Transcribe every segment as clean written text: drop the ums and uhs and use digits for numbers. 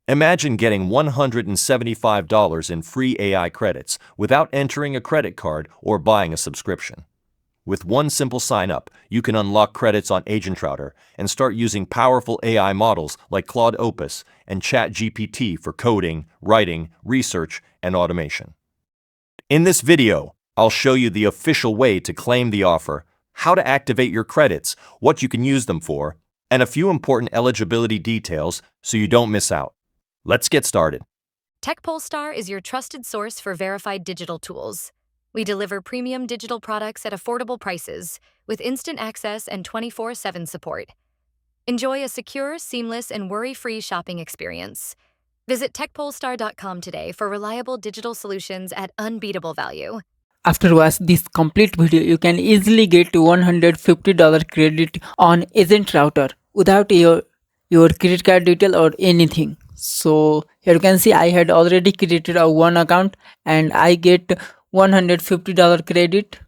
Imagine getting $175 in free AI credits without entering a credit card or buying a subscription. With one simple sign-up, you can unlock credits on AgentRouter and start using powerful AI models like Claude Opus and ChatGPT for coding, writing, research, and automation. In this video, I'll show you the official way to claim the offer, how to activate your credits, what you can use them for, and a few important eligibility details so you don't miss out. Let's get started. TechPolestar is your trusted source for verified digital tools. We deliver premium digital products at affordable prices with instant access and 24/7 support. Enjoy a secure, seamless, and worry-free shopping experience. Visit techpolestar.com today for reliable digital solutions at unbeatable value. After watching this complete video, you can easily get $150 credit on AgentRouter without your credit card detail or anything. So here you can see I had already created a one account and I get $150 credit.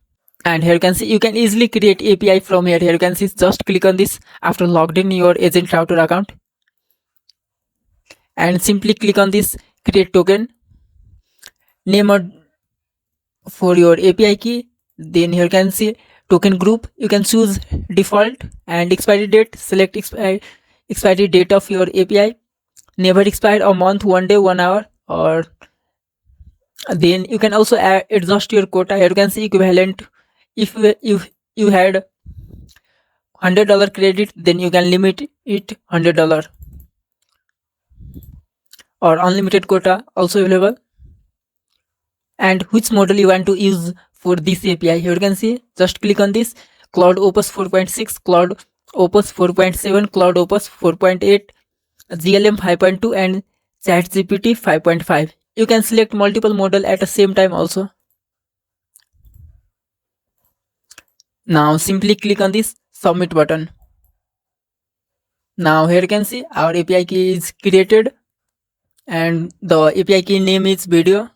And here you can see you can easily create API from here. Here you can see just click on this after logged in your AgentRouter account and simply click on this create token name or for your API key. Then here you can see token group. You can choose default and expiry date. Select expiry date of your API. Never expire, a month, 1 day, 1 hour, or then you can also adjust your quota. Here you can see equivalent. If you had $100 credit, then you can limit it $100 or unlimited quota also available. And which model you want to use for this API. Here you can see just click on this Claude Opus 4.6, Claude Opus 4.7, Claude Opus 4.8, GLM 5.2 and ChatGPT 5.5. You can select multiple models at the same time also. Now simply click on this submit button. Now here you can see our API key is created and the API key name is video.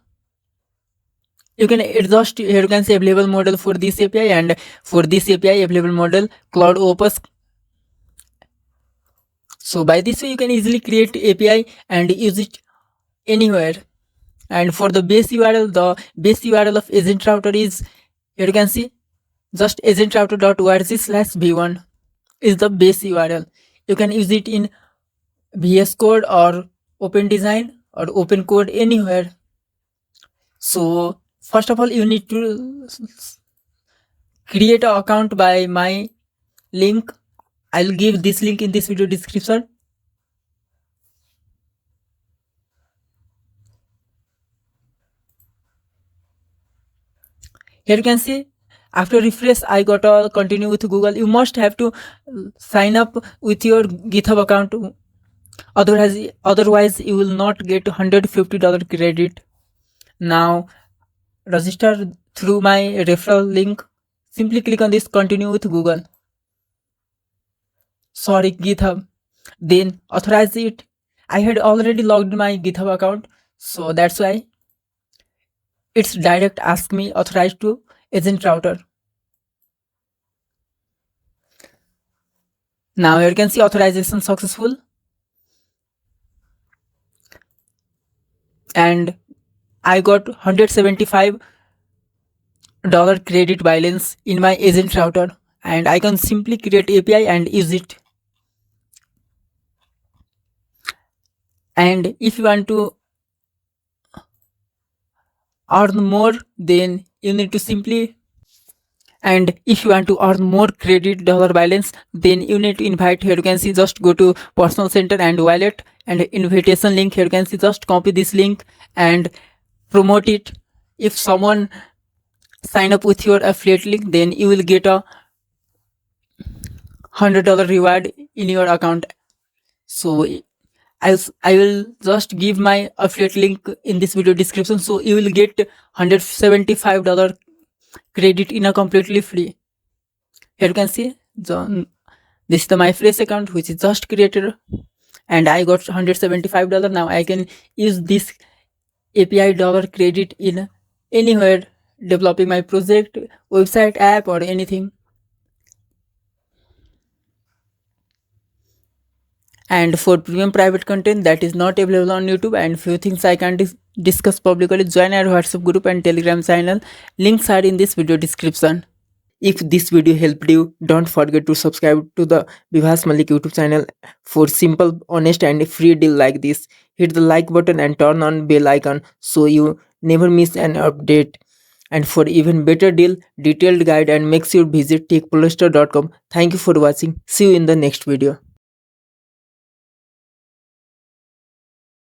You can adjust. Here you can see available model for this API, and for this API available model Claude Opus. So by this way you can easily create API and use it anywhere. And for the base URL of AgentRouter is, here you can see just agentrouter.org/v1 is the base URL. You can use it in VS Code or OpenDesign or OpenCode anywhere. So first of all you need to create an account by my link. I'll give this link in this video description. Here you can see after refresh I got a continue with Google. You must have to sign up with your GitHub account, otherwise you will not get $150 credit. Now register through my referral link. Simply click on this continue with Google, GitHub, then authorize it. I had already logged my GitHub account, so that's why it's direct ask me authorize to AgentRouter. Now here you can see authorization successful, and I got $175 credit balance in my AgentRouter, and I can simply create API and use it. And if you want to earn more, then you need to simply, and if you want to earn more credit dollar balance, then you need to invite. Here you can see just go to personal center and wallet and invitation link. Here you can see just copy this link and promote it. If someone sign up with your affiliate link, then you will get a $100 reward in your account. So I will just give my affiliate link in this video description, so you will get $175 credit in a completely free. Here you can see this is my fresh account which is just created, and I got $175. Now I can use this API dollar credit in anywhere developing my project, website, app, or anything. And for premium private content that is not available on YouTube and few things I can discuss publicly, join our WhatsApp group and Telegram channel. Links are in this video description. If this video helped you, don't forget to subscribe to the Vivas Malik YouTube channel for simple, honest and free deal like this. Hit the like button and turn on bell icon so you never miss an update. And for even better deal, detailed guide and make sure visit techpolyster.com. Thank you for watching. See you in the next video.